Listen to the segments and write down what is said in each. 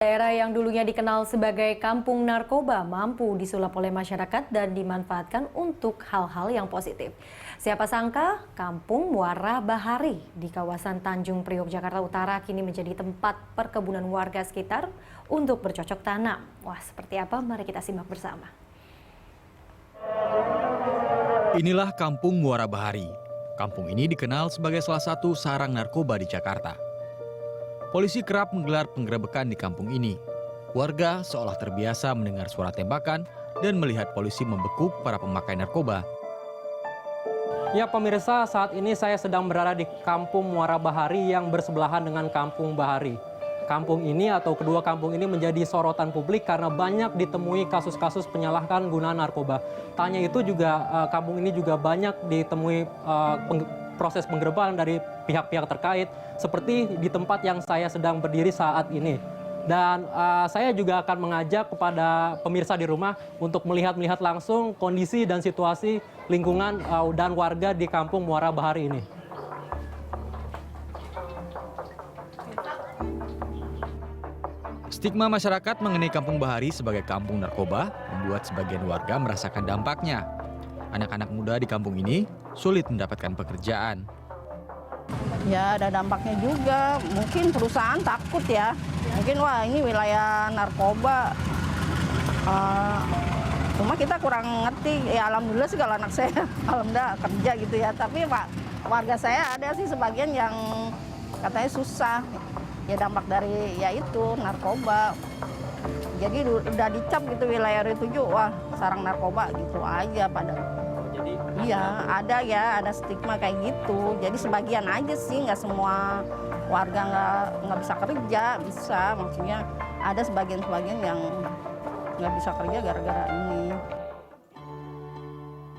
Daerah yang dulunya dikenal sebagai kampung narkoba mampu disulap oleh masyarakat dan dimanfaatkan untuk hal-hal yang positif. Siapa sangka Kampung Muara Bahari di kawasan Tanjung Priok, Jakarta Utara kini menjadi tempat perkebunan warga sekitar untuk bercocok tanam. Wah, seperti apa? Mari kita simak bersama. Inilah Kampung Muara Bahari. Kampung ini dikenal sebagai salah satu sarang narkoba di Jakarta. Polisi kerap menggelar penggerebekan di kampung ini. Warga seolah terbiasa mendengar suara tembakan dan melihat polisi membekuk para pemakai narkoba. Ya pemirsa, saat ini saya sedang berada di Kampung Muara Bahari yang bersebelahan dengan Kampung Bahari. Kampung ini atau kedua kampung ini menjadi sorotan publik karena banyak ditemui kasus-kasus penyalahgunaan narkoba. Tanya itu juga kampung ini juga banyak ditemui proses penggerebekan dari pihak-pihak terkait seperti di tempat yang saya sedang berdiri saat ini. Dan saya juga akan mengajak kepada pemirsa di rumah untuk melihat langsung kondisi dan situasi lingkungan dan warga di Kampung Muara Bahari ini. Stigma masyarakat mengenai Kampung Bahari sebagai kampung narkoba membuat sebagian warga merasakan dampaknya. Anak-anak muda di kampung ini sulit mendapatkan pekerjaan. Ya ada dampaknya juga, mungkin perusahaan takut ya. Mungkin wah ini wilayah narkoba. Cuma kita kurang ngerti, ya alhamdulillah sih kalau anak saya alhamdulillah kerja gitu ya. Tapi warga saya ada sih sebagian yang katanya susah. Ya dampak dari ya itu narkoba. Jadi udah dicap gitu wilayah R7, wah sarang narkoba gitu aja pada. Iya ada stigma kayak gitu. Jadi sebagian aja sih, nggak semua warga nggak bisa kerja, bisa. Maksudnya ada sebagian yang nggak bisa kerja gara-gara ini.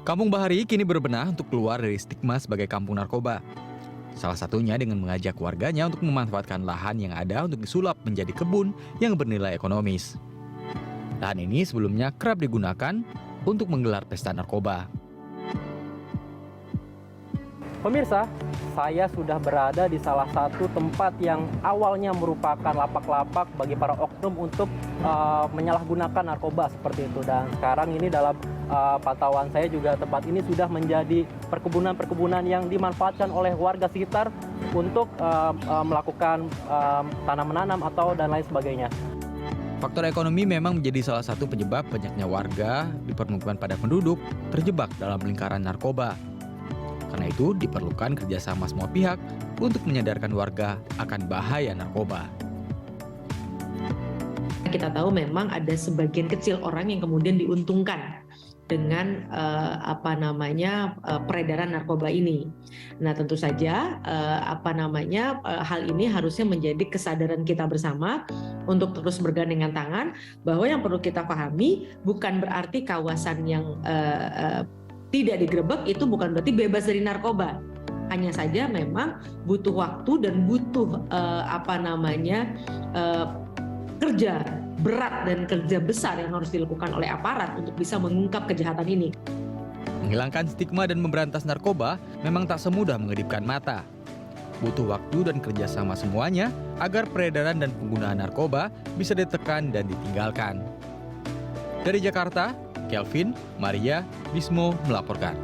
Kampung Bahari kini berbenah untuk keluar dari stigma sebagai kampung narkoba. Salah satunya dengan mengajak warganya untuk memanfaatkan lahan yang ada untuk disulap menjadi kebun yang bernilai ekonomis. Lahan ini sebelumnya kerap digunakan untuk menggelar pesta narkoba. Pemirsa, saya sudah berada di salah satu tempat yang awalnya merupakan lapak-lapak bagi para oknum untuk menyalahgunakan narkoba seperti itu. Dan sekarang ini dalam pantauan saya juga tempat ini sudah menjadi perkebunan-perkebunan yang dimanfaatkan oleh warga sekitar untuk melakukan tanam menanam atau dan lain sebagainya. Faktor ekonomi memang menjadi salah satu penyebab banyaknya warga di permukiman padat penduduk terjebak dalam lingkaran narkoba. Karena itu diperlukan kerjasama semua pihak untuk menyadarkan warga akan bahaya narkoba. Kita tahu memang ada sebagian kecil orang yang kemudian diuntungkan dengan peredaran narkoba ini. Nah, tentu saja hal ini harusnya menjadi kesadaran kita bersama untuk terus bergandengan tangan bahwa yang perlu kita pahami bukan berarti kawasan yang tidak digerebek itu bukan berarti bebas dari narkoba. Hanya saja memang butuh waktu dan butuh kerja berat dan kerja besar yang harus dilakukan oleh aparat untuk bisa mengungkap kejahatan ini. Menghilangkan stigma dan memberantas narkoba memang tak semudah mengedipkan mata. Butuh waktu dan kerjasama semuanya agar peredaran dan penggunaan narkoba bisa ditekan dan ditinggalkan. Dari Jakarta, Kelvin, Maria, Bismo melaporkan.